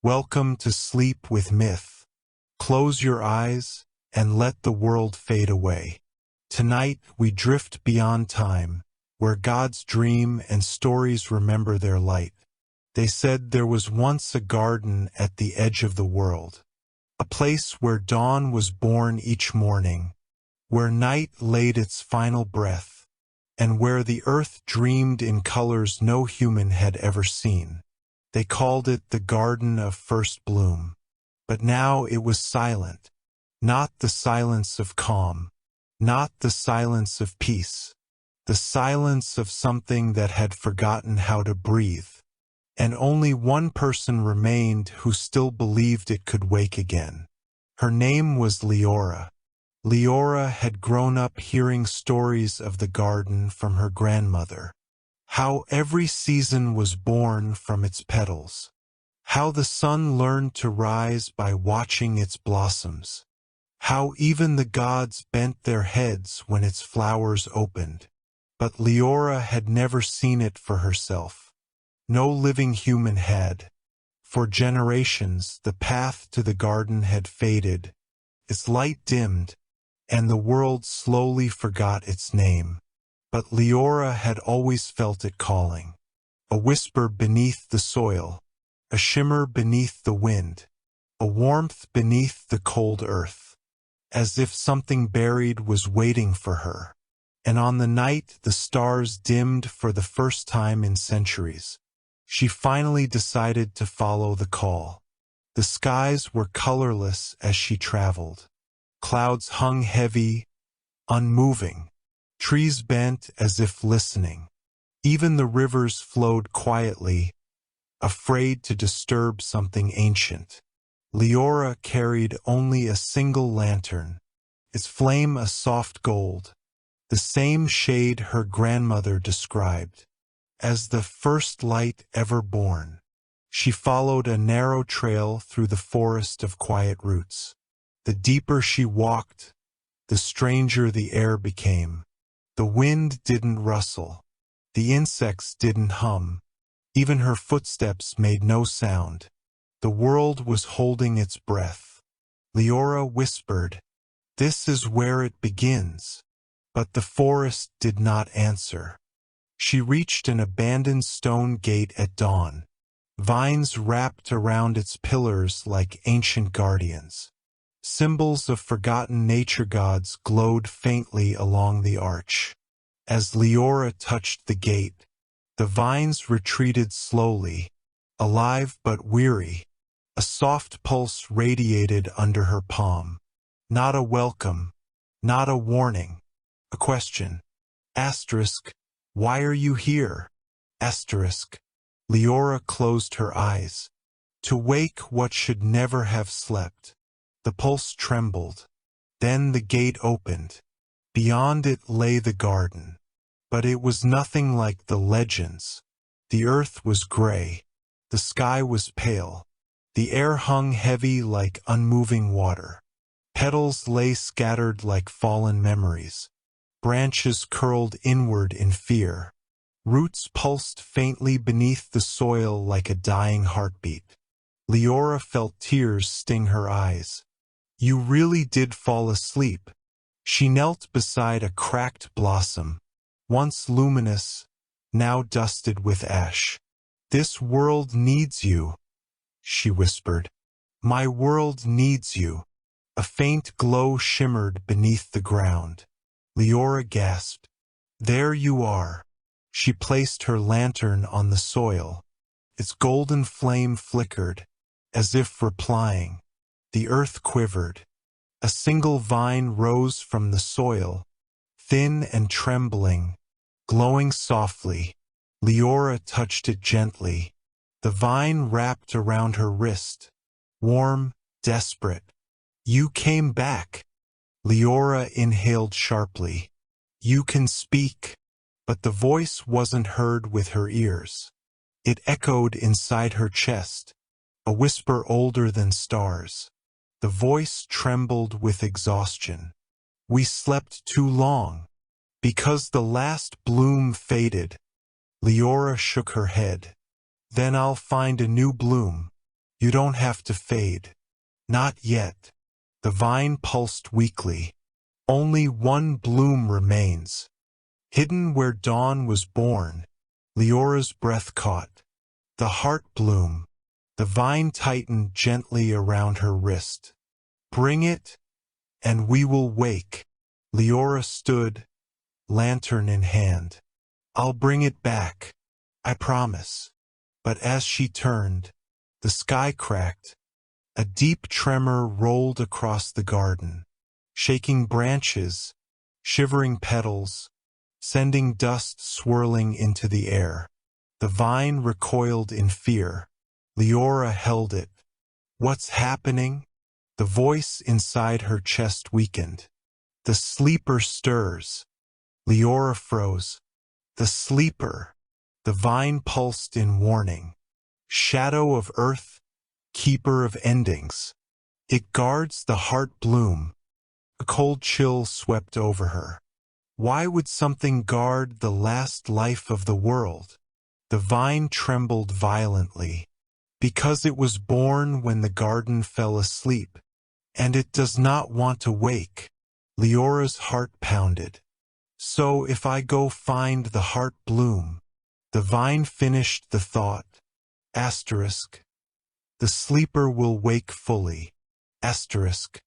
Welcome to Sleep with Myth. Close your eyes and let the world fade away. Tonight we drift beyond time, where gods dream and stories remember their light. They said there was once a garden at the edge of the world, a place where dawn was born each morning, where night laid its final breath, and where the earth dreamed in colors no human had ever seen. They called it the Garden of First Bloom. But now it was silent, not the silence of calm, not the silence of peace, the silence of something that had forgotten how to breathe. And only one person remained who still believed it could wake again. Her name was Leora. Leora had grown up hearing stories of the garden from her grandmother. How every season was born from its petals. How the sun learned to rise by watching its blossoms. How even the gods bent their heads when its flowers opened. But Leora had never seen it for herself. No living human had. For generations, the path to the garden had faded. Its light dimmed, and the world slowly forgot its name. But Leora had always felt it calling. A whisper beneath the soil, a shimmer beneath the wind, a warmth beneath the cold earth, as if something buried was waiting for her. And on the night the stars dimmed for the first time in centuries, she finally decided to follow the call. The skies were colorless as she traveled. Clouds hung heavy, unmoving. Trees bent as if listening. Even the rivers flowed quietly, afraid to disturb something ancient. Leora carried only a single lantern, its flame a soft gold, the same shade her grandmother described as the first light ever born. She followed a narrow trail through the forest of quiet roots. The deeper she walked, the stranger the air became. The wind didn't rustle. The insects didn't hum. Even her footsteps made no sound. The world was holding its breath. Leora whispered, "This is where it begins." But the forest did not answer. She reached an abandoned stone gate at dawn. Vines wrapped around its pillars like ancient guardians. Symbols of forgotten nature gods glowed faintly along the arch. As Leora touched the gate, the vines retreated slowly, alive but weary. A soft pulse radiated under her palm. Not a welcome, not a warning, a question. Asterisk, why are you here? Asterisk. Leora closed her eyes. To wake what should never have slept. The pulse trembled. Then the gate opened. Beyond it lay the garden. But it was nothing like the legends. The earth was gray. The sky was pale. The air hung heavy like unmoving water. Petals lay scattered like fallen memories. Branches curled inward in fear. Roots pulsed faintly beneath the soil like a dying heartbeat. Leora felt tears sting her eyes. You really did fall asleep. She knelt beside a cracked blossom, once luminous, now dusted with ash. This world needs you, she whispered. My world needs you. A faint glow shimmered beneath the ground. Leora gasped. There you are. She placed her lantern on the soil. Its golden flame flickered, as if replying. The earth quivered. A single vine rose from the soil, thin and trembling, glowing softly. Leora touched it gently. The vine wrapped around her wrist, warm, desperate. You came back. Leora inhaled sharply. You can speak. But the voice wasn't heard with her ears. It echoed inside her chest, a whisper older than stars. The voice trembled with exhaustion. We slept too long. Because the last bloom faded. Leora shook her head. Then I'll find a new bloom. You don't have to fade. Not yet. The vine pulsed weakly. Only one bloom remains. Hidden where dawn was born, Leora's breath caught. The heart bloom. The vine tightened gently around her wrist. Bring it, and we will wake. Leora stood, lantern in hand. I'll bring it back, I promise. But as she turned, the sky cracked. A deep tremor rolled across the garden, shaking branches, shivering petals, sending dust swirling into the air. The vine recoiled in fear. Leora held it. What's happening? The voice inside her chest weakened. The sleeper stirs. Leora froze. The sleeper. The vine pulsed in warning. Shadow of earth, keeper of endings. It guards the heart bloom. A cold chill swept over her. Why would something guard the last life of the world? The vine trembled violently. Because it was born when the garden fell asleep, and it does not want to wake. Leora's heart pounded. So if I go find the heart bloom, the vine finished the thought. Asterisk. The sleeper will wake fully. Asterisk.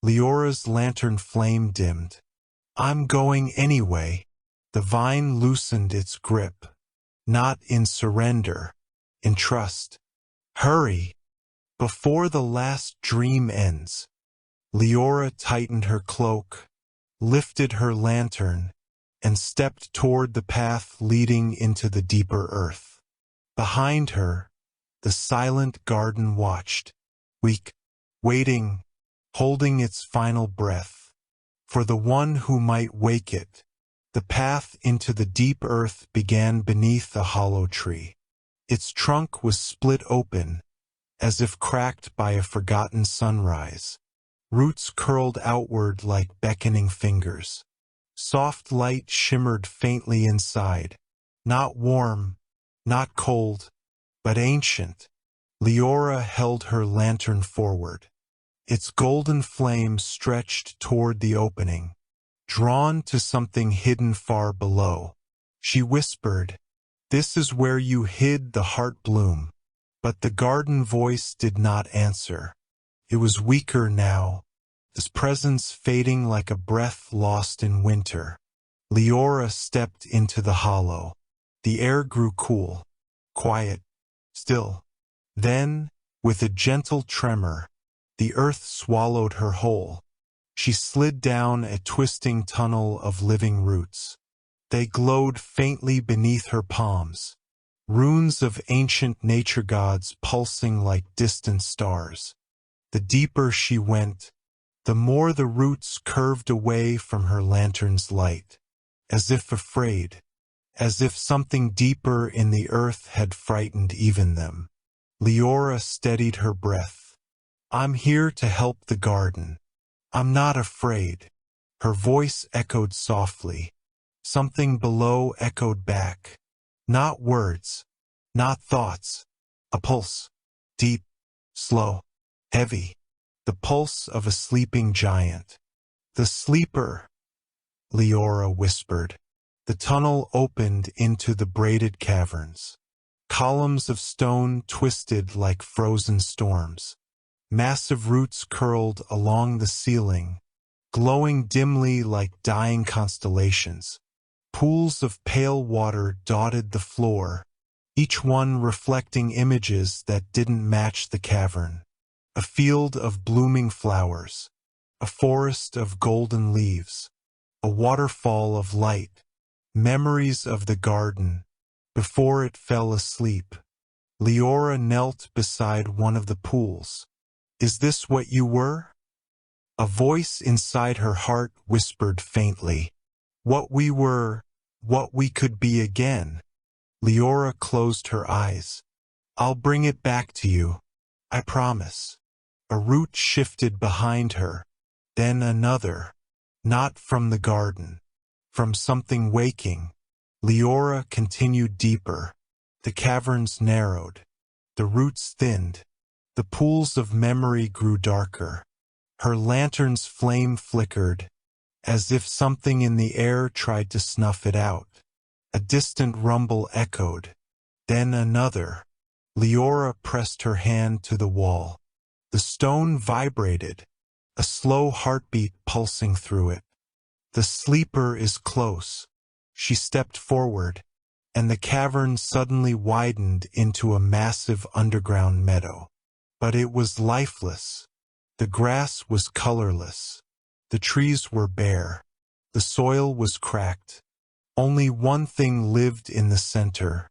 Leora's lantern flame dimmed. I'm going anyway. The vine loosened its grip. Not in surrender, in trust. Hurry! Before the last dream ends. Leora tightened her cloak, lifted her lantern, and stepped toward the path leading into the deeper earth. Behind her, the silent garden watched, weak, waiting, holding its final breath. For the one who might wake it, the path into the deep earth began beneath a hollow tree. Its trunk was split open, as if cracked by a forgotten sunrise. Roots curled outward like beckoning fingers. Soft light shimmered faintly inside, not warm, not cold, but ancient. Leora held her lantern forward. Its golden flame stretched toward the opening, drawn to something hidden far below. She whispered, "This is where you hid the heart bloom." But the garden voice did not answer. It was weaker now, its presence fading like a breath lost in winter. Leora stepped into the hollow. The air grew cool, quiet, still. Then, with a gentle tremor, the earth swallowed her whole. She slid down a twisting tunnel of living roots. They glowed faintly beneath her palms, runes of ancient nature gods pulsing like distant stars. The deeper she went, the more the roots curved away from her lantern's light, as if afraid, as if something deeper in the earth had frightened even them. Leora steadied her breath. "I'm here to help the garden. I'm not afraid." Her voice echoed softly. Something below echoed back. Not words, not thoughts. A pulse. Deep, slow, heavy. The pulse of a sleeping giant. "The sleeper," Leora whispered. The tunnel opened into the braided caverns. Columns of stone twisted like frozen storms. Massive roots curled along the ceiling, glowing dimly like dying constellations. Pools of pale water dotted the floor, each one reflecting images that didn't match the cavern. A field of blooming flowers, a forest of golden leaves, a waterfall of light, memories of the garden before it fell asleep. Leora knelt beside one of the pools. "Is this what you were?" A voice inside her heart whispered faintly, "What we were, what we could be again." Leora closed her eyes. "I'll bring it back to you, I promise." A root shifted behind her, then another, not from the garden, from something waking. Leora continued deeper. The caverns narrowed, the roots thinned, The pools of memory grew darker. Her lantern's flame flickered, as if something in the air tried to snuff it out. A distant rumble echoed. Then another. Leora pressed her hand to the wall. The stone vibrated, a slow heartbeat pulsing through it. The sleeper is close. She stepped forward, and the cavern suddenly widened into a massive underground meadow. But it was lifeless. The grass was colorless. The trees were bare. The soil was cracked. Only one thing lived in the center,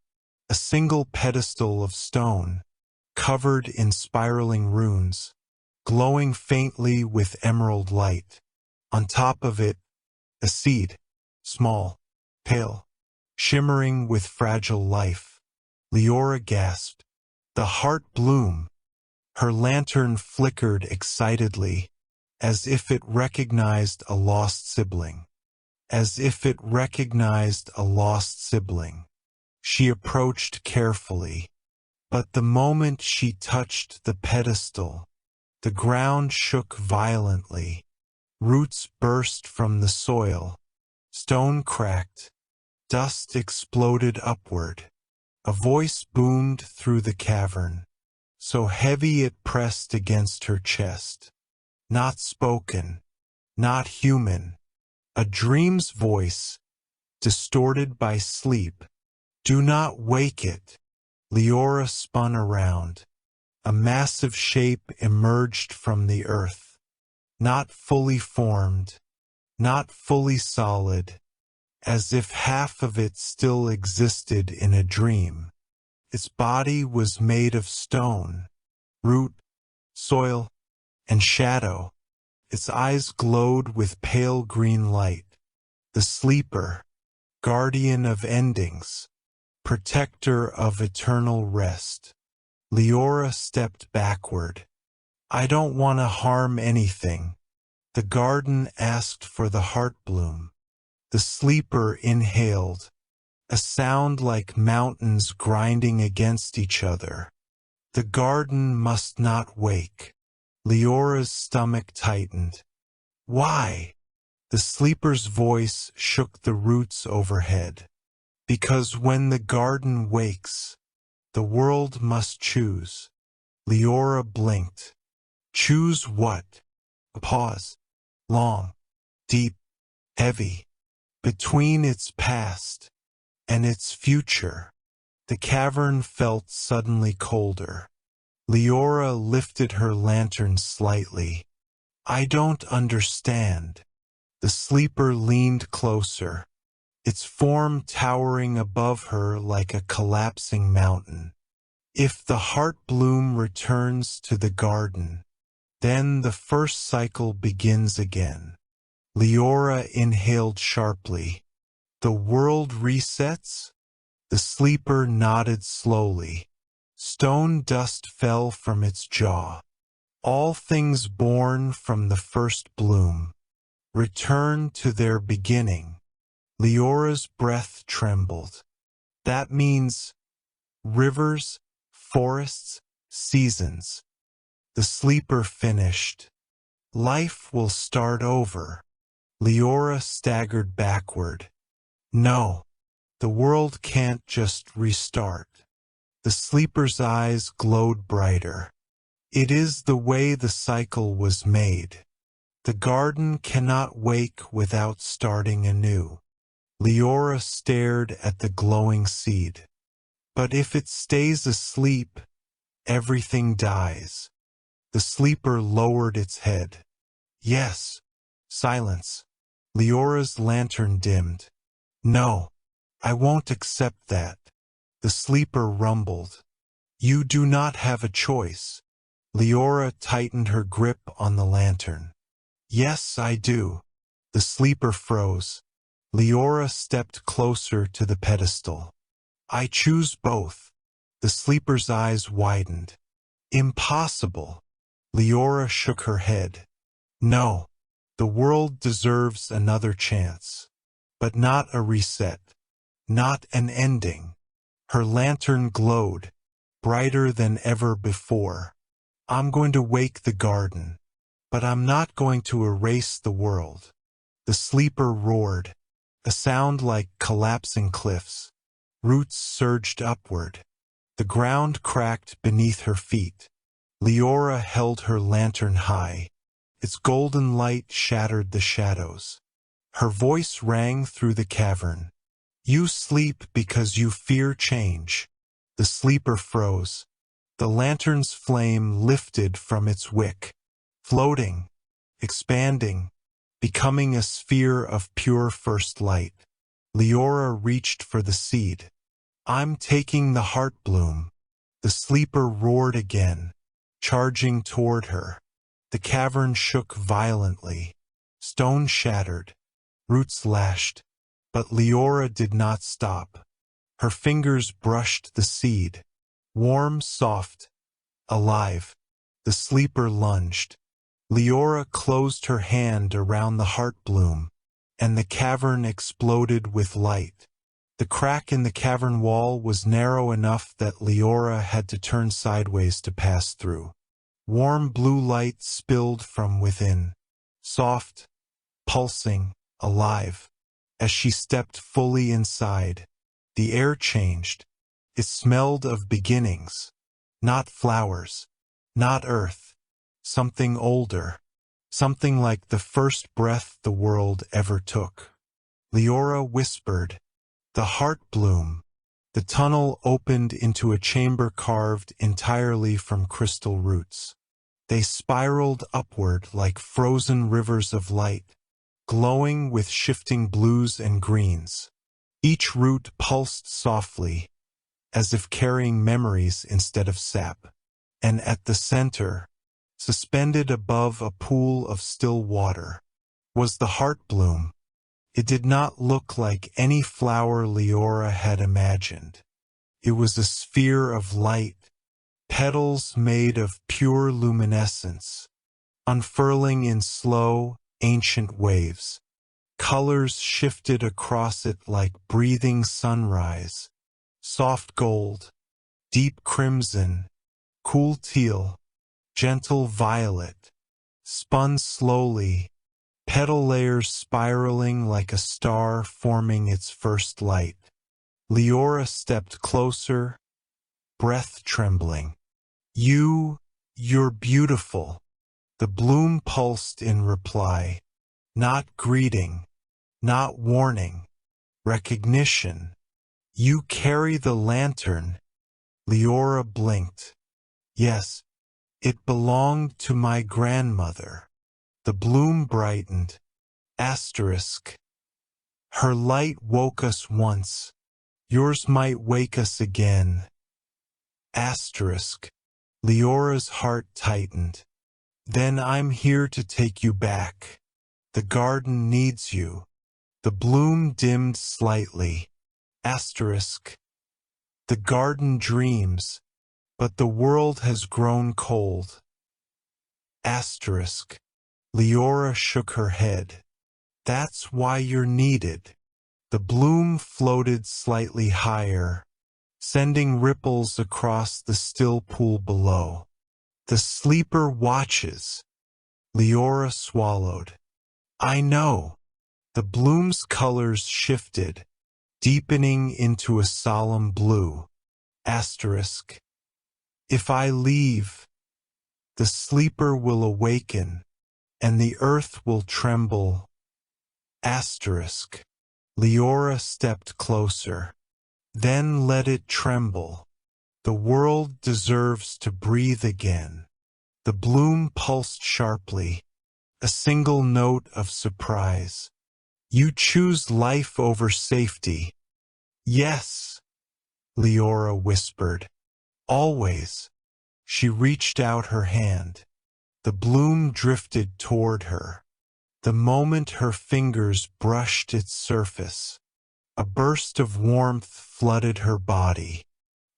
a single pedestal of stone, covered in spiraling runes, glowing faintly with emerald light. On top of it, a seed, small, pale, shimmering with fragile life. Leora gasped. The heart bloom. Her lantern flickered excitedly, as if it recognized a lost sibling. As if it recognized a lost sibling. She approached carefully, but the moment she touched the pedestal, the ground shook violently. Roots burst from the soil. Stone cracked. Dust exploded upward. A voice boomed through the cavern, so heavy it pressed against her chest. Not spoken, not human. A dream's voice, distorted by sleep. Do not wake it. Leora spun around. A massive shape emerged from the earth. Not fully formed, not fully solid, as if half of it still existed in a dream. Its body was made of stone, root, soil, and shadow. Its eyes glowed with pale green light. The sleeper, guardian of endings, protector of eternal rest. Leora stepped backward. I don't want to harm anything. The garden asked for the heart bloom. The sleeper inhaled, a sound like mountains grinding against each other. The garden must not wake. Leora's stomach tightened. Why? The sleeper's voice shook the roots overhead. Because when the garden wakes, the world must choose. Leora blinked. Choose what? A pause. Long, deep, heavy. Between its past and its future, the cavern felt suddenly colder. Leora lifted her lantern slightly. I don't understand. The sleeper leaned closer, its form towering above her like a collapsing mountain. If the heart bloom returns to the garden, then the first cycle begins again. Leora inhaled sharply. The world resets? The sleeper nodded slowly. Stone dust fell from its jaw. All things born from the first bloom return to their beginning. Leora's breath trembled. That means rivers, forests, seasons. The sleeper finished. Life will start over. Leora staggered backward. No, the world can't just restart. The sleeper's eyes glowed brighter. It is the way the cycle was made. The garden cannot wake without starting anew. Leora stared at the glowing seed. But if it stays asleep, everything dies. The sleeper lowered its head. Yes. Silence. Leora's lantern dimmed. No, I won't accept that. The sleeper rumbled. You do not have a choice. Leora tightened her grip on the lantern. Yes, I do. The sleeper froze. Leora stepped closer to the pedestal. I choose both. The sleeper's eyes widened. Impossible. Leora shook her head. No, the world deserves another chance. But not a reset. Not an ending. Her lantern glowed, brighter than ever before. I'm going to wake the garden, but I'm not going to erase the world. The sleeper roared, a sound like collapsing cliffs. Roots surged upward. The ground cracked beneath her feet. Leora held her lantern high. Its golden light shattered the shadows. Her voice rang through the cavern. You sleep because you fear change. The sleeper froze. The lantern's flame lifted from its wick, floating, expanding, becoming a sphere of pure first light. Leora reached for the seed. I'm taking the heart bloom. The sleeper roared again, charging toward her. The cavern shook violently. Stone shattered. Roots lashed. But Leora did not stop. Her fingers brushed the seed. Warm, soft, alive. The sleeper lunged. Leora closed her hand around the heart bloom, and the cavern exploded with light. The crack in the cavern wall was narrow enough that Leora had to turn sideways to pass through. Warm blue light spilled from within, soft, pulsing, alive. As she stepped fully inside, the air changed. It smelled of beginnings, not flowers, not earth, something older, something like the first breath the world ever took. Leora whispered, "The heart bloom." The tunnel opened into a chamber carved entirely from crystal roots. They spiraled upward like frozen rivers of light, glowing with shifting blues and greens. Each root pulsed softly, as if carrying memories instead of sap. And at the center, suspended above a pool of still water, was the heart bloom. It did not look like any flower Leora had imagined. It was a sphere of light, petals made of pure luminescence, unfurling in slow, ancient waves. Colors shifted across it like breathing sunrise. Soft gold, deep crimson, cool teal, gentle violet, spun slowly, petal layers spiraling like a star forming its first light. Leora stepped closer, breath trembling. You're beautiful." The bloom pulsed in reply, not greeting, not warning, recognition. "You carry the lantern." Leora blinked. "Yes, it belonged to my grandmother." The bloom brightened. Asterisk. "Her light woke us once. Yours might wake us again." Asterisk. Leora's heart tightened. "Then I'm here to take you back. The garden needs you." The bloom dimmed slightly. Asterisk. "The garden dreams, but the world has grown cold." Asterisk. Leora shook her head. "That's why you're needed." The bloom floated slightly higher, sending ripples across the still pool below. "The sleeper watches." Leora swallowed. "I know." The bloom's colors shifted, deepening into a solemn blue. Asterisk. "If I leave, the sleeper will awaken, and the earth will tremble." Asterisk. Leora stepped closer. "Then let it tremble. The world deserves to breathe again." The bloom pulsed sharply, a single note of surprise. "You choose life over safety." "Yes," Leora whispered. "Always." She reached out her hand. The bloom drifted toward her. The moment her fingers brushed its surface, a burst of warmth flooded her body.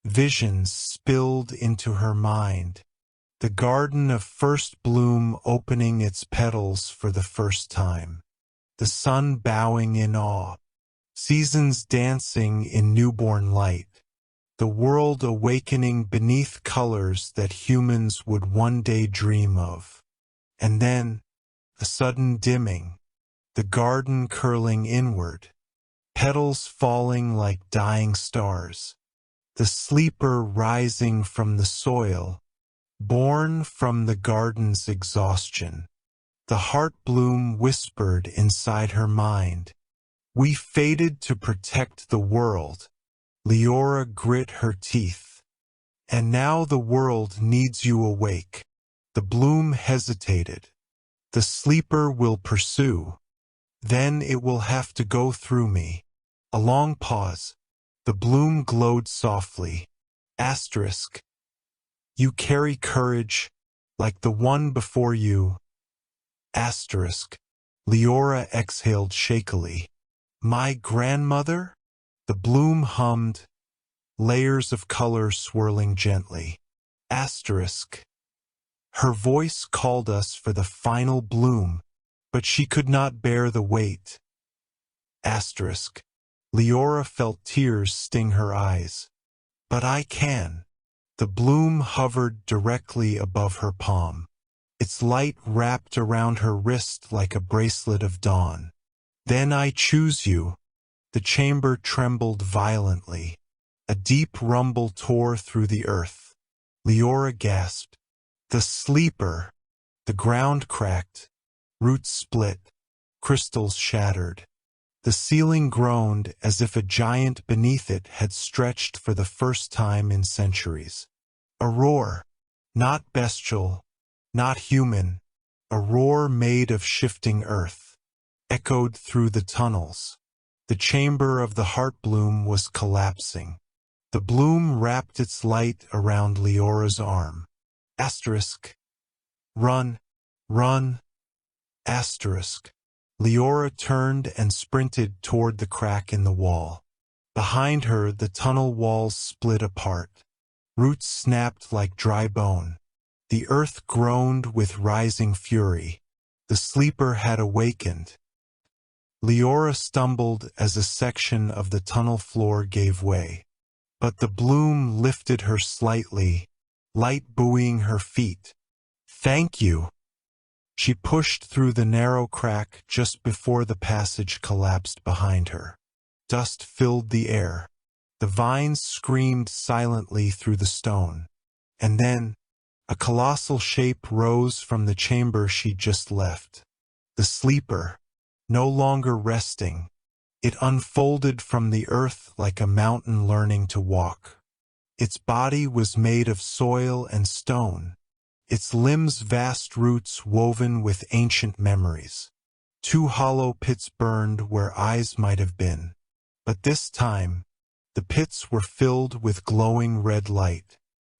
Visions spilled into her mind. The garden of first bloom opening its petals for the first time. The sun bowing in awe. Seasons dancing in newborn light. the world awakening beneath colors that humans would one day dream of. And then, a sudden dimming, the garden curling inward, petals falling like dying stars, the sleeper rising from the soil, born from the garden's exhaustion. The heart bloom whispered inside her mind, "We fated to protect the world." Leora grit her teeth. "And now the world needs you awake." The bloom hesitated. "The sleeper will pursue. Then it will have to go through me." A long pause. The bloom glowed softly. Asterisk. "You carry courage, like the one before you." Asterisk. Leora exhaled shakily. "My grandmother?" The bloom hummed, layers of color swirling gently. Asterisk. "Her voice called us for the final bloom, but she could not bear the weight." Asterisk. Leora felt tears sting her eyes. "But I can." The bloom hovered directly above her palm. Its light wrapped around her wrist like a bracelet of dawn. "Then I choose you." The chamber trembled violently. A deep rumble tore through the earth. Leora gasped. "The sleeper!" The ground cracked. Roots split. Crystals shattered. The ceiling groaned as if a giant beneath it had stretched for the first time in centuries. A roar. Not bestial, not human. A roar made of shifting earth. Echoed through the tunnels. The chamber of the heart bloom was collapsing. The bloom wrapped its light around Leora's arm. Asterisk. "Run, run." Asterisk. Leora turned and sprinted toward the crack in the wall. Behind her, the tunnel walls split apart. Roots snapped like dry bone. The earth groaned with rising fury. The sleeper had awakened. Leora stumbled as a section of the tunnel floor gave way. But the bloom lifted her slightly, light buoying her feet. "Thank you." She pushed through the narrow crack just before the passage collapsed behind her. Dust filled the air. The vines screamed silently through the stone. And then, a colossal shape rose from the chamber she'd just left. The sleeper, no longer resting. It unfolded from the earth like a mountain learning to walk. Its body was made of soil and stone. Its limbs vast roots woven with ancient memories. 2 hollow pits burned where eyes might have been. But this time, the pits were filled with glowing red light.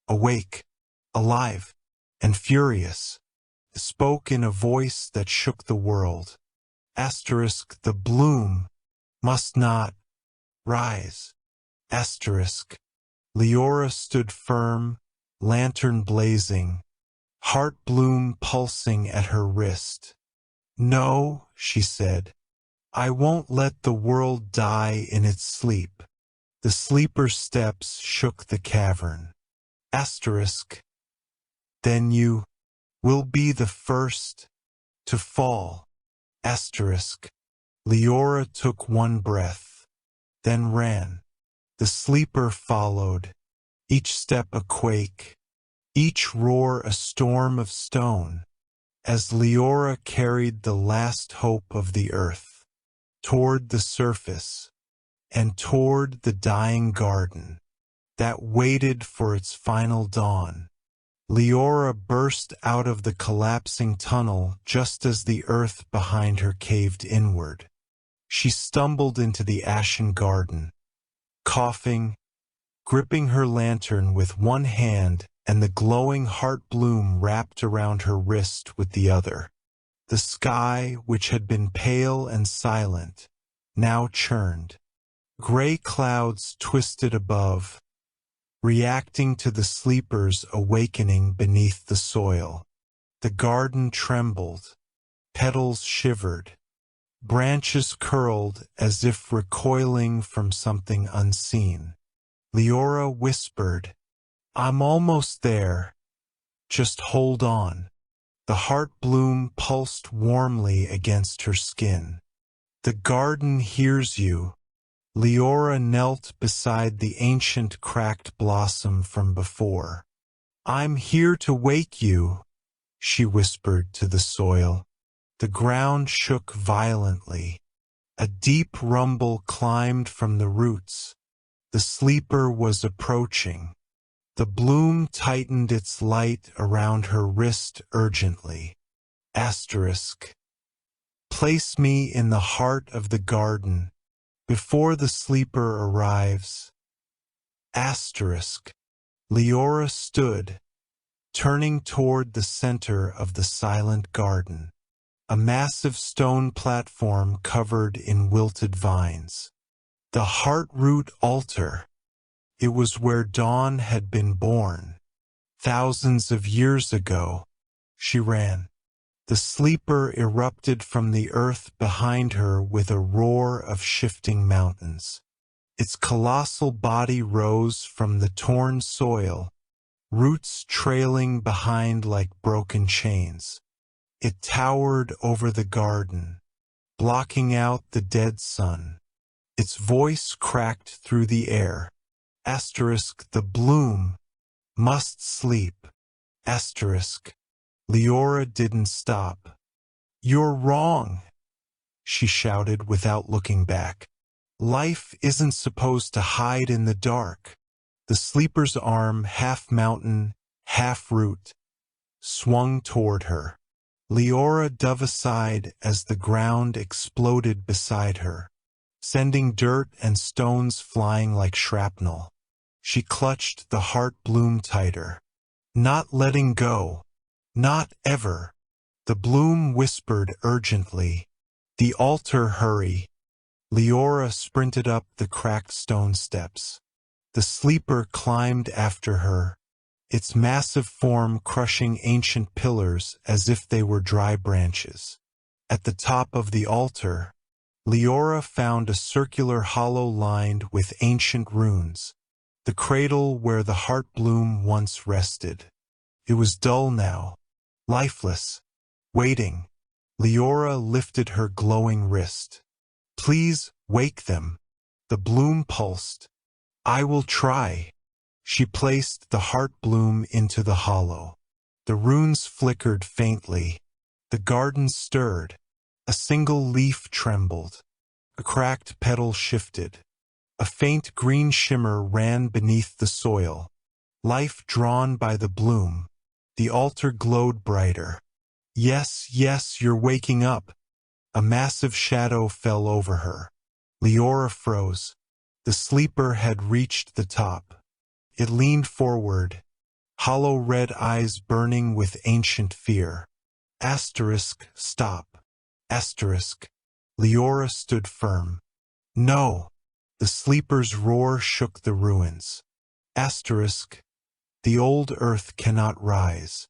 Awake, alive, and furious. It spoke in a voice that shook the world. Asterisk. "The bloom must not rise." Asterisk. Leora stood firm, lantern blazing, heart bloom pulsing at her wrist. "No," she said, "I won't let the world die in its sleep." The sleeper's steps shook the cavern. Asterisk. "Then you will be the first to fall." Asterisk. Leora took one breath, then ran. The sleeper followed, each step a quake, each roar a storm of stone, as Leora carried the last hope of the earth toward the surface and toward the dying garden that waited for its final dawn. Leora burst out of the collapsing tunnel just as the earth behind her caved inward. She stumbled into the ashen garden, coughing, gripping her lantern with one hand and the glowing heart bloom wrapped around her wrist with the other. The sky, which had been pale and silent, now churned. Gray clouds twisted above, reacting to the sleeper's awakening beneath the soil. The garden trembled, petals shivered, branches curled as if recoiling from something unseen. Leora whispered, I'm almost there. Just hold on. The heart bloom pulsed warmly against her skin. The garden hears you. Leora knelt beside the ancient cracked blossom from before. I'm here to wake you, she whispered to the soil. The ground shook violently. A deep rumble climbed from the roots. The sleeper was approaching. The bloom tightened its light around her wrist urgently. Asterisk. Place me in the heart of the garden before the sleeper arrives. Asterisk. Leora stood, turning toward the center of the silent garden. A massive stone platform covered in wilted vines. The heart-root altar. It was where Dawn had been born. Thousands of years ago. She ran. The sleeper erupted from the earth behind her with a roar of shifting mountains. Its colossal body rose from the torn soil, roots trailing behind like broken chains. It towered over the garden, blocking out the dead sun. Its voice cracked through the air. Asterisk, the bloom must sleep. Asterisk. Leora didn't stop. You're wrong, she shouted without looking back. Life isn't supposed to hide in the dark. The sleeper's arm, half mountain, half root, swung toward her. Leora dove aside as the ground exploded beside her, sending dirt and stones flying like shrapnel. She clutched the heart bloom tighter. Not letting go. Not ever. The bloom whispered urgently. The altar, hurry. Leora sprinted up the cracked stone steps. The sleeper climbed after her, its massive form crushing ancient pillars as if they were dry branches. At the top of the altar, Leora found a circular hollow lined with ancient runes, the cradle where the heart bloom once rested. It was dull now, lifeless, waiting. Leora lifted her glowing wrist. Please, wake them. The bloom pulsed. I will try. She placed the heart bloom into the hollow. The runes flickered faintly. The garden stirred. A single leaf trembled. A cracked petal shifted. A faint green shimmer ran beneath the soil. Life drawn by the bloom. The altar glowed brighter. Yes, yes, you're waking up. A massive shadow fell over her. Leora froze. The sleeper had reached the top. It leaned forward, hollow red eyes burning with ancient fear. Asterisk, stop. Asterisk. Leora stood firm. No. The sleeper's roar shook the ruins. Asterisk. The old earth cannot rise.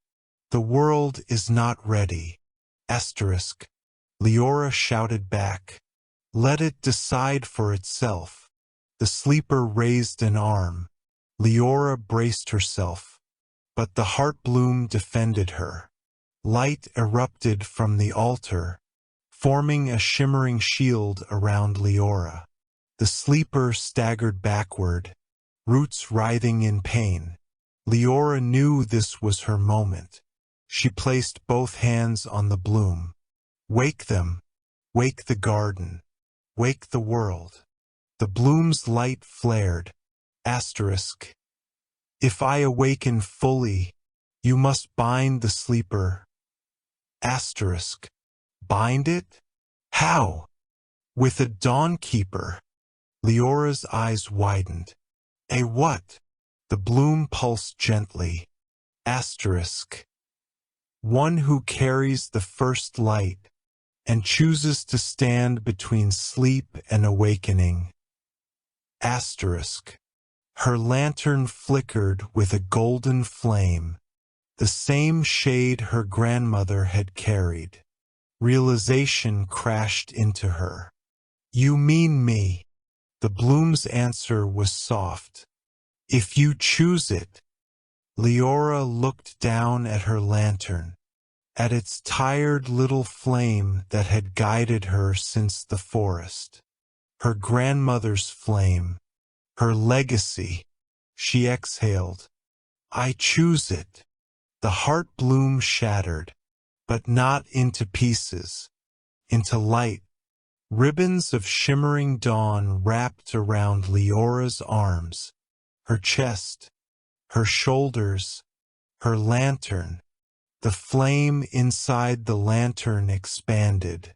The world is not ready. Asterisk. Leora shouted back. Let it decide for itself. The sleeper raised an arm. Leora braced herself. But the heart bloom defended her. Light erupted from the altar, forming a shimmering shield around Leora. The sleeper staggered backward, roots writhing in pain. Leora knew this was her moment. She placed both hands on the bloom. Wake them. Wake the garden. Wake the world. The bloom's light flared. Asterisk. If I awaken fully, you must bind the sleeper. Asterisk. Bind it? How? With a dawn keeper. Leora's eyes widened. A what? The bloom pulsed gently. Asterisk. One who carries the first light and chooses to stand between sleep and awakening. Asterisk. Her lantern flickered with a golden flame, the same shade her grandmother had carried. Realization crashed into her. You mean me? The bloom's answer was soft. If you choose it. Leora looked down at her lantern, at its tired little flame that had guided her since the forest. Her grandmother's flame, her legacy. She exhaled. I choose it. The heart bloom shattered, but not into pieces, into light. Ribbons of shimmering dawn wrapped around Leora's arms, her chest, her shoulders, her lantern. The flame inside the lantern expanded.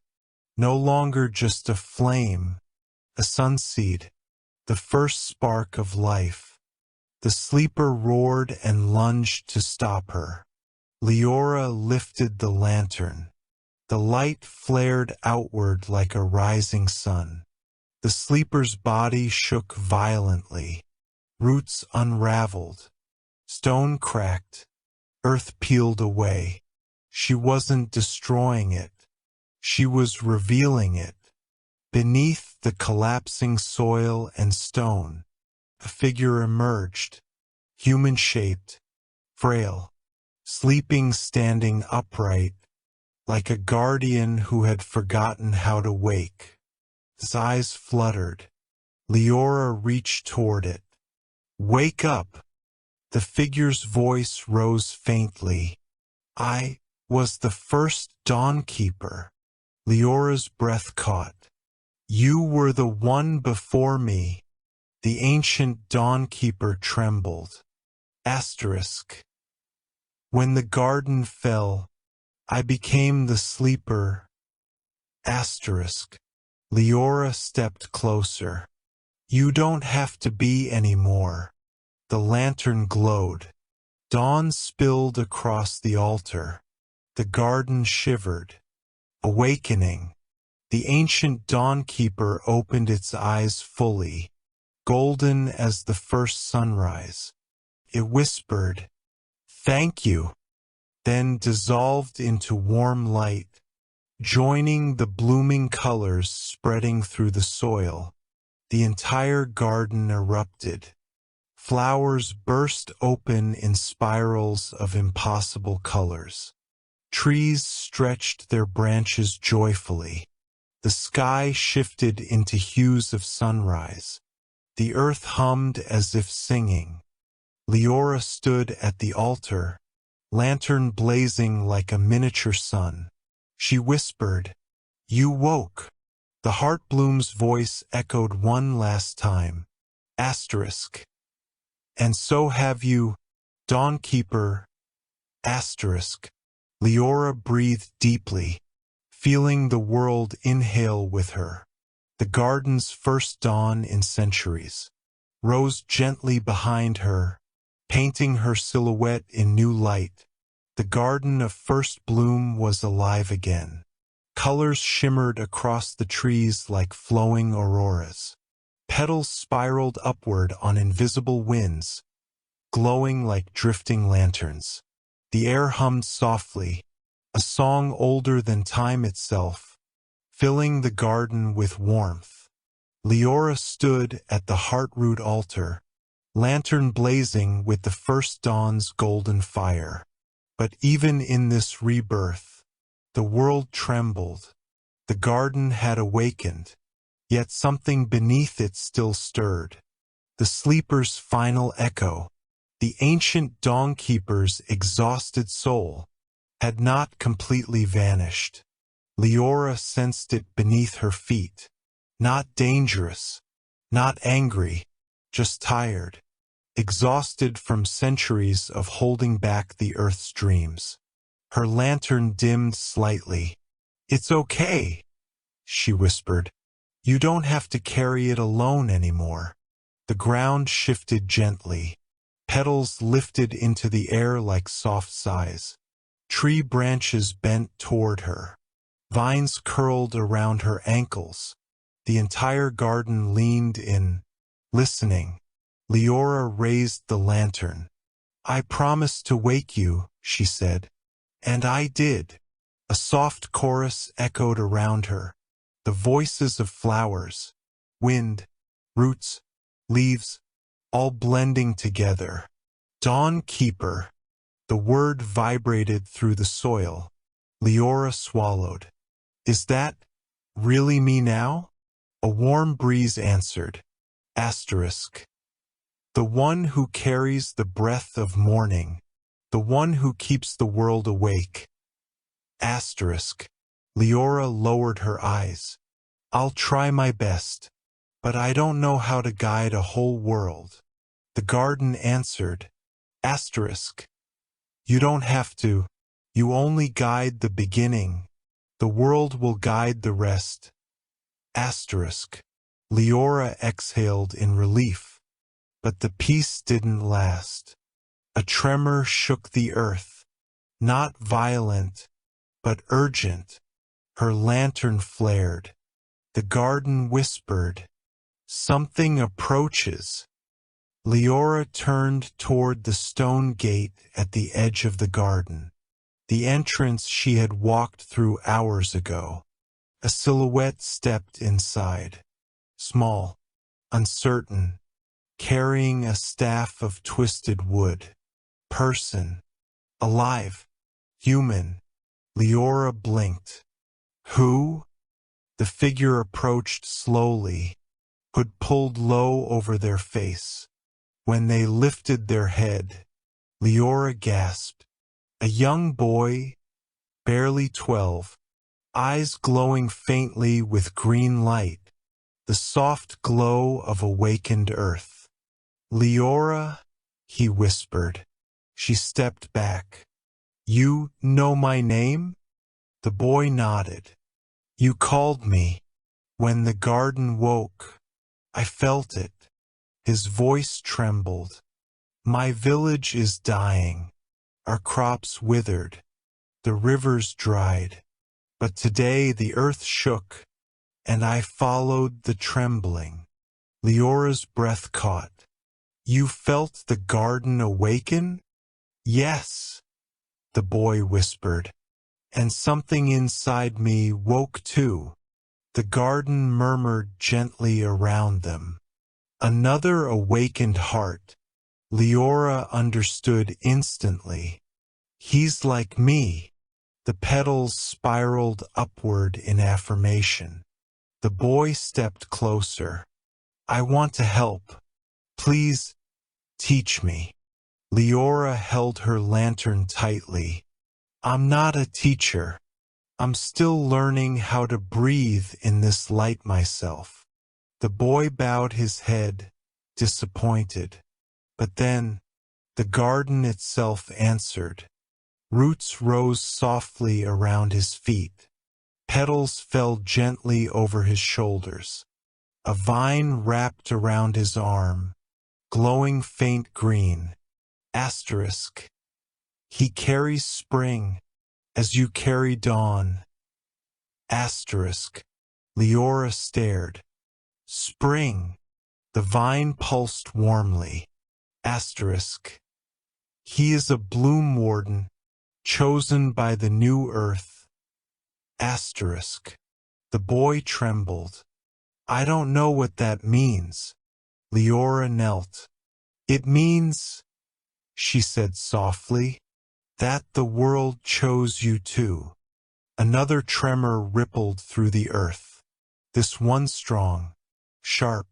No longer just a flame, a sunseed, the first spark of life. The sleeper roared and lunged to stop her. Leora lifted the lantern. The light flared outward like a rising sun. The sleeper's body shook violently. Roots unraveled. Stone cracked. Earth peeled away. She wasn't destroying it. She was revealing it. Beneath the collapsing soil and stone, a figure emerged, human-shaped, frail, sleeping standing upright, like a guardian who had forgotten how to wake. His eyes fluttered. Leora reached toward it. Wake up! The figure's voice rose faintly. I was the first dawnkeeper. Leora's breath caught. You were the one before me. The ancient dawnkeeper trembled. Asterisk. When the garden fell, I became the sleeper. Asterisk. Leora stepped closer. You don't have to be anymore. The lantern glowed. Dawn spilled across the altar. The garden shivered. Awakening. The ancient dawnkeeper opened its eyes fully, golden as the first sunrise. It whispered, "Thank you," then dissolved into warm light, joining the blooming colors spreading through the soil. The entire garden erupted. Flowers burst open in spirals of impossible colors. Trees stretched their branches joyfully. The sky shifted into hues of sunrise. The earth hummed as if singing. Leora stood at the altar, lantern blazing like a miniature sun. She whispered, "You woke." The Heartbloom's voice echoed one last time. Asterisk. And so have you, Dawnkeeper. Asterisk. Leora breathed deeply, feeling the world inhale with her. The garden's first dawn in centuries rose gently behind her, painting her silhouette in new light. The garden of first bloom was alive again. Colors shimmered across the trees like flowing auroras. Petals spiraled upward on invisible winds, glowing like drifting lanterns. The air hummed softly, a song older than time itself, filling the garden with warmth. Leora stood at the heartroot altar, lantern blazing with the first dawn's golden fire. But even in this rebirth, the world trembled. The garden had awakened, yet something beneath it still stirred. The sleeper's final echo, the ancient dawnkeeper's exhausted soul, had not completely vanished. Leora sensed it beneath her feet. Not dangerous, not angry, just tired, exhausted from centuries of holding back the earth's dreams. Her lantern dimmed slightly. "It's okay," she whispered. "You don't have to carry it alone anymore." The ground shifted gently. Petals lifted into the air like soft sighs. Tree branches bent toward her. Vines curled around her ankles. The entire garden leaned in, listening. Leora raised the lantern. "I promised to wake you," she said. And I did. A soft chorus echoed around her. The voices of flowers, wind, roots, leaves, all blending together. Dawn Keeper. The word vibrated through the soil. Leora swallowed. Is that really me now? A warm breeze answered. Asterisk. The one who carries the breath of morning. The one who keeps the world awake. Asterisk. Leora lowered her eyes. I'll try my best, but I don't know how to guide a whole world. The garden answered. Asterisk. You don't have to. You only guide the beginning. The world will guide the rest. Asterisk. Leora exhaled in relief, but the peace didn't last. A tremor shook the earth, not violent, but urgent. Her lantern flared. The garden whispered, "Something approaches." Leora turned toward the stone gate at the edge of the garden, the entrance she had walked through hours ago. A silhouette stepped inside, small, uncertain, carrying a staff of twisted wood. Person. Alive. Human. Leora blinked. Who? The figure approached slowly, hood pulled low over their face. When they lifted their head, Leora gasped. A young boy, barely 12, eyes glowing faintly with green light, the soft glow of awakened earth. Leora, he whispered. She stepped back. You know my name? The boy nodded. You called me. When the garden woke, I felt it. His voice trembled. My village is dying. Our crops withered. The rivers dried. But today the earth shook, and I followed the trembling. Leora's breath caught. You felt the garden awaken? Yes, the boy whispered. And something inside me woke too. The garden murmured gently around them. Another awakened heart. Leora understood instantly. He's like me. The petals spiraled upward in affirmation. The boy stepped closer. I want to help. Please, teach me. Leora held her lantern tightly. I'm not a teacher. I'm still learning how to breathe in this light myself. The boy bowed his head, disappointed. But then, the garden itself answered. Roots rose softly around his feet. Petals fell gently over his shoulders. A vine wrapped around his arm, glowing faint green. Asterisk. He carries spring, as you carry dawn. Asterisk. Leora stared. Spring. The vine pulsed warmly. Asterisk. He is a bloom warden, chosen by the new earth. Asterisk. The boy trembled. I don't know what that means. Leora knelt. It means, she said softly, that the world chose you too. Another tremor rippled through the earth. This one strong, sharp,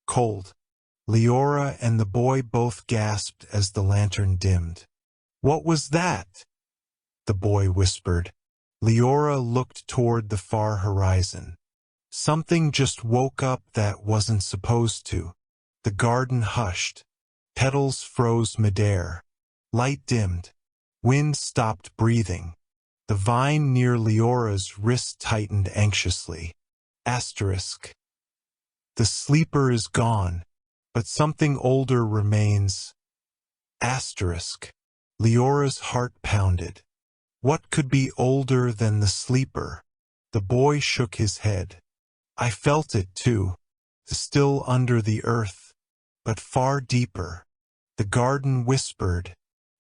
cold. Leora and the boy both gasped as the lantern dimmed. What was that? The boy whispered. Leora looked toward the far horizon. Something just woke up that wasn't supposed to. The garden hushed. Petals froze midair. Light dimmed. Wind stopped breathing. The vine near Leora's wrist tightened anxiously. Asterisk. The sleeper is gone, but something older remains. Asterisk. Leora's heart pounded. What could be older than the sleeper? The boy shook his head. I felt it too, still under the earth, but far deeper. The garden whispered.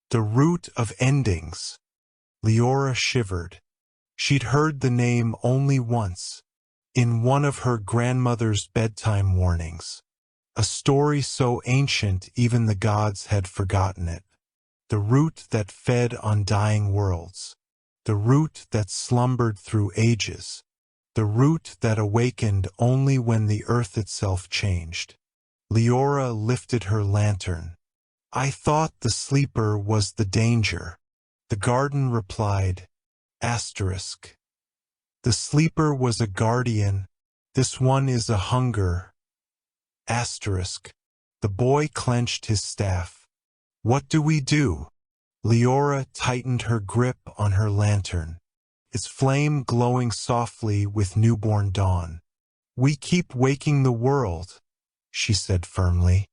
The root of endings. Leora shivered. She'd heard the name only once, in one of her grandmother's bedtime warnings. A story so ancient even the gods had forgotten it. The root that fed on dying worlds. The root that slumbered through ages. The root that awakened only when the earth itself changed. Leora lifted her lantern. I thought the sleeper was the danger. The garden replied, asterisk. The sleeper was a guardian. This one is a hunger. Asterisk. The boy clenched his staff. What do we do? Leora tightened her grip on her lantern, its flame glowing softly with newborn dawn. We keep waking the world, she said firmly.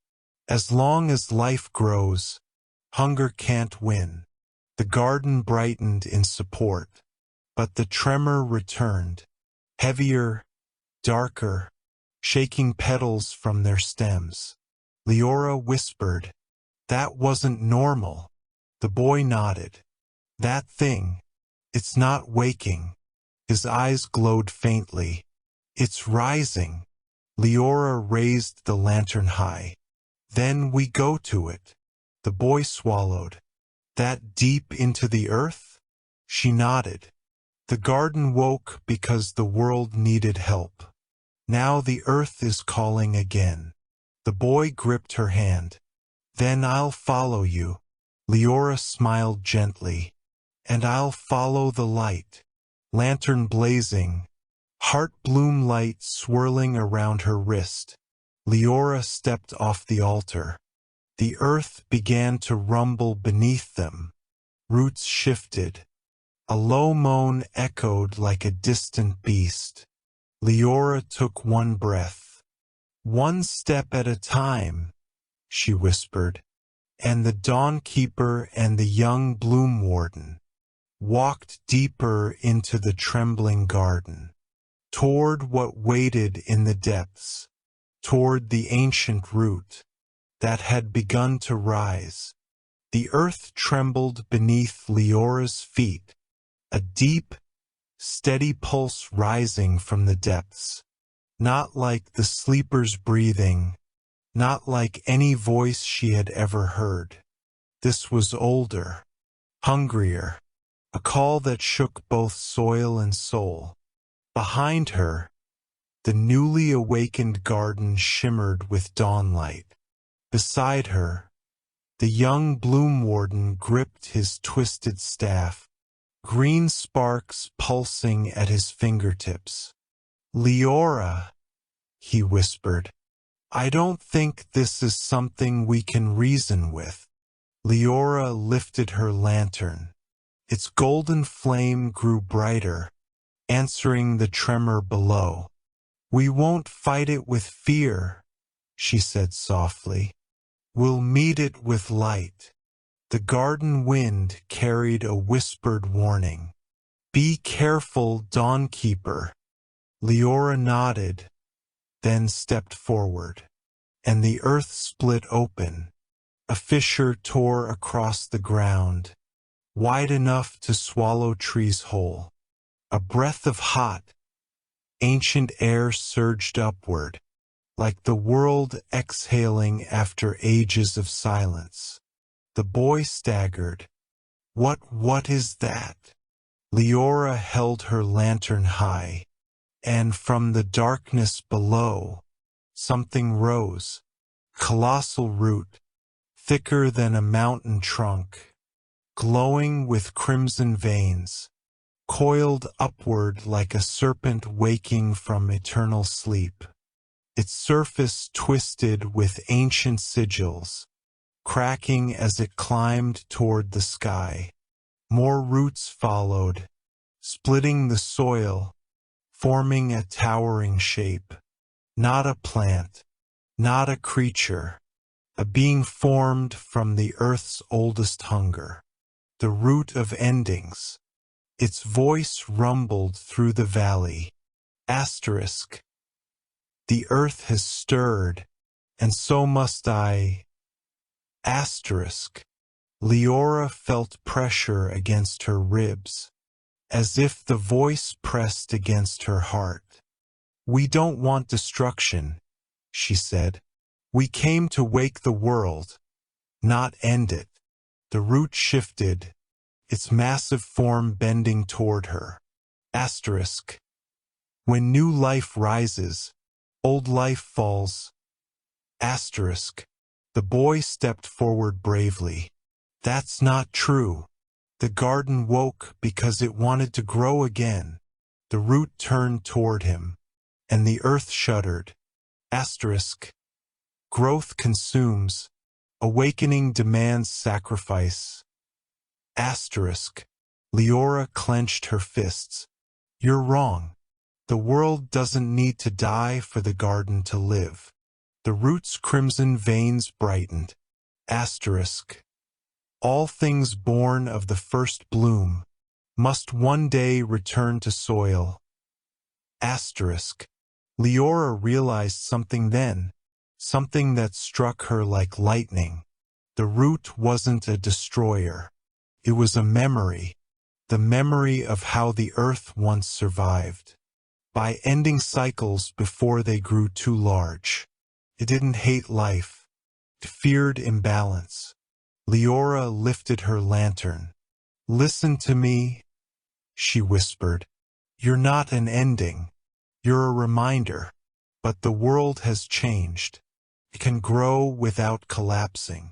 As long as life grows, hunger can't win. The garden brightened in support, but the tremor returned, heavier, darker, shaking petals from their stems. Leora whispered, that wasn't normal. The boy nodded. That thing, it's not waking. His eyes glowed faintly. It's rising. Leora raised the lantern high. Then we go to it. The boy swallowed. That deep into the earth? She nodded. The garden woke because the world needed help. Now the earth is calling again. The boy gripped her hand. Then I'll follow you. Leora smiled gently. And I'll follow the light. Lantern blazing. Heart bloom light swirling around her wrist. Leora stepped off the altar. The earth began to rumble beneath them. Roots shifted. A low moan echoed like a distant beast. Leora took one breath. One step at a time, she whispered, and the Dawn Keeper and the young Bloom Warden walked deeper into the trembling garden, toward what waited in the depths, toward the ancient root that had begun to rise. The earth trembled beneath Leora's feet, a deep, steady pulse rising from the depths, not like the sleeper's breathing, not like any voice she had ever heard. This was older, hungrier, a call that shook both soil and soul. Behind her, the newly awakened garden shimmered with dawnlight. Beside her, the young Bloom Warden gripped his twisted staff, green sparks pulsing at his fingertips. Leora, he whispered, I don't think this is something we can reason with. Leora lifted her lantern. Its golden flame grew brighter, answering the tremor below. We won't fight it with fear, she said softly. We'll meet it with light. The garden wind carried a whispered warning. Be careful, Dawn Keeper. Leora nodded, then stepped forward, and the earth split open. A fissure tore across the ground, wide enough to swallow trees whole. A breath of hot, ancient air surged upward, like the world exhaling after ages of silence. The boy staggered. What is that? Leora held her lantern high, and from the darkness below, something rose. Colossal root, thicker than a mountain trunk, glowing with crimson veins, coiled upward like a serpent waking from eternal sleep. Its surface twisted with ancient sigils, cracking as it climbed toward the sky. More roots followed, splitting the soil, forming a towering shape. Not a plant, not a creature, a being formed from the earth's oldest hunger, the root of endings. Its voice rumbled through the valley. Asterisk. The earth has stirred, and so must I. Asterisk. Leora felt pressure against her ribs, as if the voice pressed against her heart. We don't want destruction, she said. We came to wake the world, not end it. The root shifted, its massive form bending toward her. Asterisk. When new life rises, old life falls. Asterisk. The boy stepped forward bravely. That's not true. The garden woke because it wanted to grow again. The root turned toward him, and the earth shuddered. Asterisk. Growth consumes. Awakening demands sacrifice. Asterisk. Leora clenched her fists. You're wrong. The world doesn't need to die for the garden to live. The root's crimson veins brightened. Asterisk. All things born of the first bloom must one day return to soil. Asterisk. Leora realized something then, something that struck her like lightning. The root wasn't a destroyer. It was a memory, the memory of how the earth once survived. By ending cycles before they grew too large. It didn't hate life. It feared imbalance. Leora lifted her lantern. Listen to me, she whispered. You're not an ending. You're a reminder. But the world has changed. It can grow without collapsing.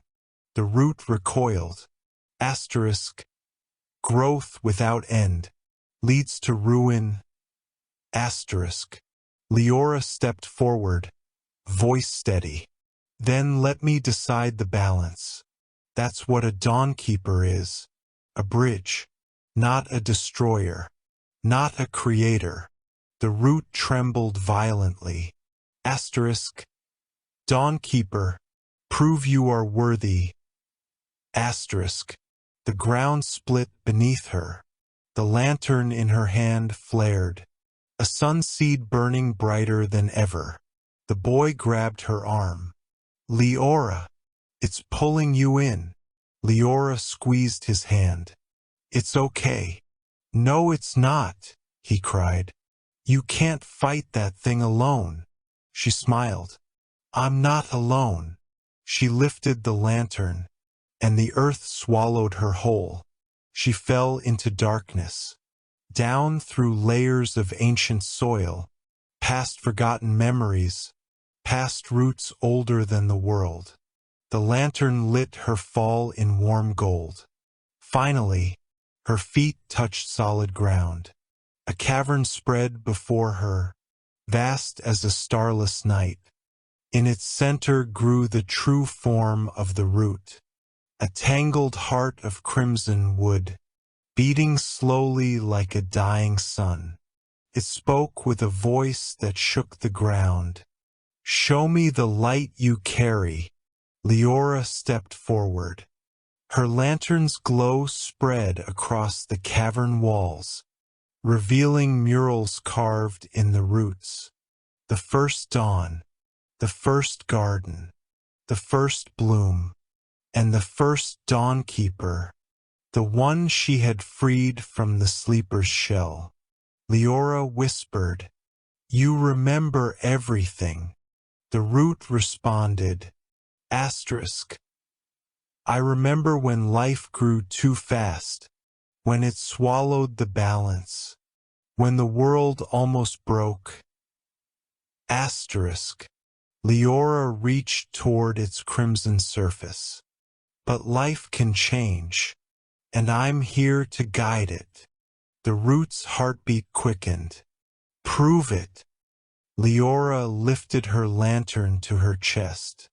The root recoiled. Asterisk. Growth without end leads to ruin. Asterisk. Leora stepped forward, voice steady. Then let me decide the balance. That's what a dawnkeeper is. A bridge, not a destroyer, not a creator. The root trembled violently. Asterisk. Dawnkeeper, prove you are worthy. Asterisk. The ground split beneath her. The lantern in her hand flared. A sunseed burning brighter than ever. The boy grabbed her arm. Leora, it's pulling you in. Leora squeezed his hand. It's okay. No, it's not, he cried. You can't fight that thing alone. She smiled. I'm not alone. She lifted the lantern, and the earth swallowed her whole. She fell into darkness, down through layers of ancient soil, past forgotten memories, past roots older than the world. The lantern lit her fall in warm gold. Finally, her feet touched solid ground. A cavern spread before her, vast as a starless night. In its center grew the true form of the root, a tangled heart of crimson wood, beating slowly like a dying sun. It spoke with a voice that shook the ground. Show me the light you carry. Leora stepped forward. Her lantern's glow spread across the cavern walls, revealing murals carved in the roots. The first dawn, the first garden, the first bloom, and the first dawnkeeper, the one she had freed from the sleeper's shell. Leora whispered, You remember everything. The root responded, Asterisk. I remember when life grew too fast, when it swallowed the balance, when the world almost broke. Asterisk. Leora reached toward its crimson surface. But life can change, and I'm here to guide it. The root's heartbeat quickened. Prove it. Leora lifted her lantern to her chest.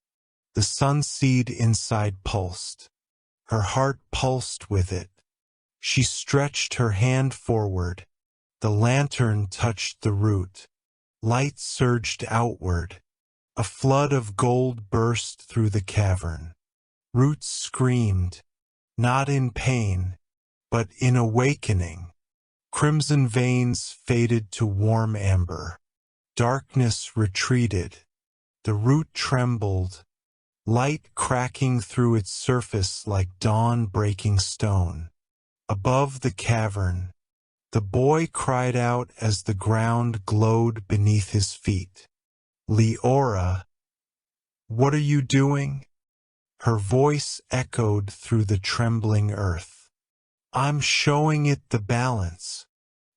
The sunseed inside pulsed. Her heart pulsed with it. She stretched her hand forward. The lantern touched the root. Light surged outward. A flood of gold burst through the cavern. Roots screamed, not in pain, but in awakening. Crimson veins faded to warm amber. Darkness retreated. The root trembled, light cracking through its surface like dawn-breaking stone. Above the cavern, the boy cried out as the ground glowed beneath his feet. Leora, What are you doing? Her voice echoed through the trembling earth. I'm showing it the balance.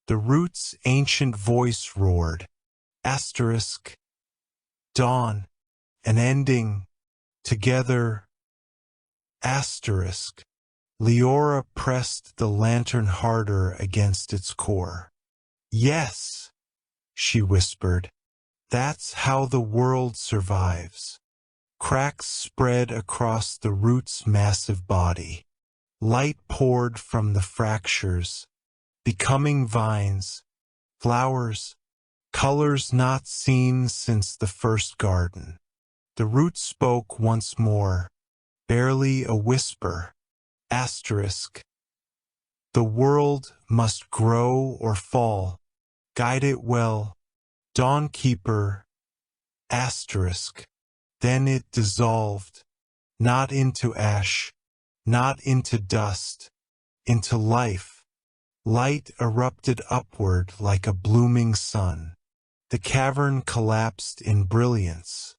The root's ancient voice roared. Asterisk. Dawn. An ending. Together. Asterisk. Leora pressed the lantern harder against its core. Yes, she whispered. That's how the world survives. Cracks spread across the root's massive body. Light poured from the fractures, becoming vines, flowers, colors not seen since the first garden. The root spoke once more, barely a whisper. Asterisk. The world must grow or fall. Guide it well. Dawnkeeper. Asterisk. Then it dissolved, not into ash, not into dust, into life. Light erupted upward like a blooming sun. The cavern collapsed in brilliance,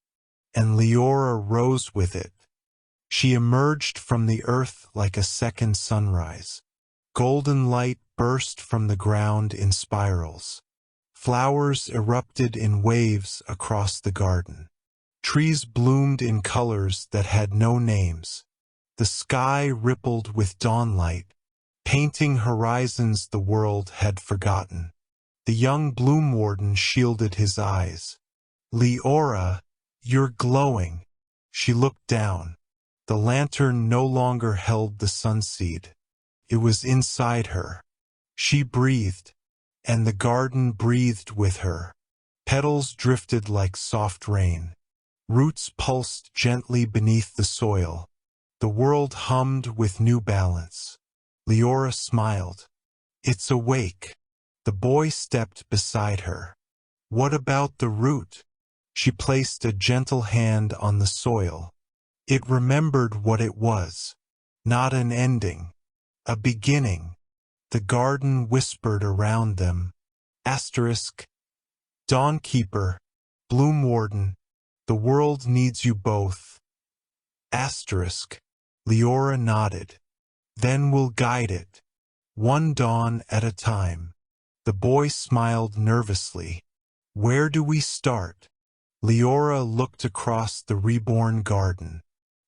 and Leora rose with it. She emerged from the earth like a second sunrise. Golden light burst from the ground in spirals. Flowers erupted in waves across the garden. Trees bloomed in colors that had no names. The sky rippled with dawnlight, painting horizons the world had forgotten. The young bloom warden shielded his eyes. Leora, you're glowing. She looked down. The lantern no longer held the sunseed. It was inside her. She breathed, and the garden breathed with her. Petals drifted like soft rain. Roots pulsed gently beneath the soil. The world hummed with new balance. Leora smiled. It's awake. The boy stepped beside her. What about the root? She placed a gentle hand on the soil. It remembered what it was. Not an ending. A beginning. The garden whispered around them. Asterisk. Dawnkeeper. Bloom warden. The world needs you both. Asterisk. Leora nodded. Then we'll guide it. One dawn at a time. The boy smiled nervously. Where do we start? Leora looked across the reborn garden.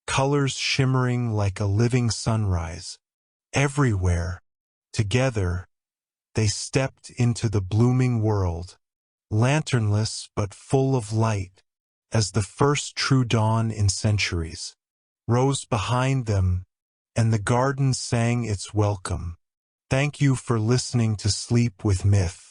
Colors shimmering like a living sunrise. Everywhere, together, they stepped into the blooming world, lanternless but full of light, as the first true dawn in centuries rose behind them, and the garden sang its welcome. Thank you for listening to Sleep with Myth.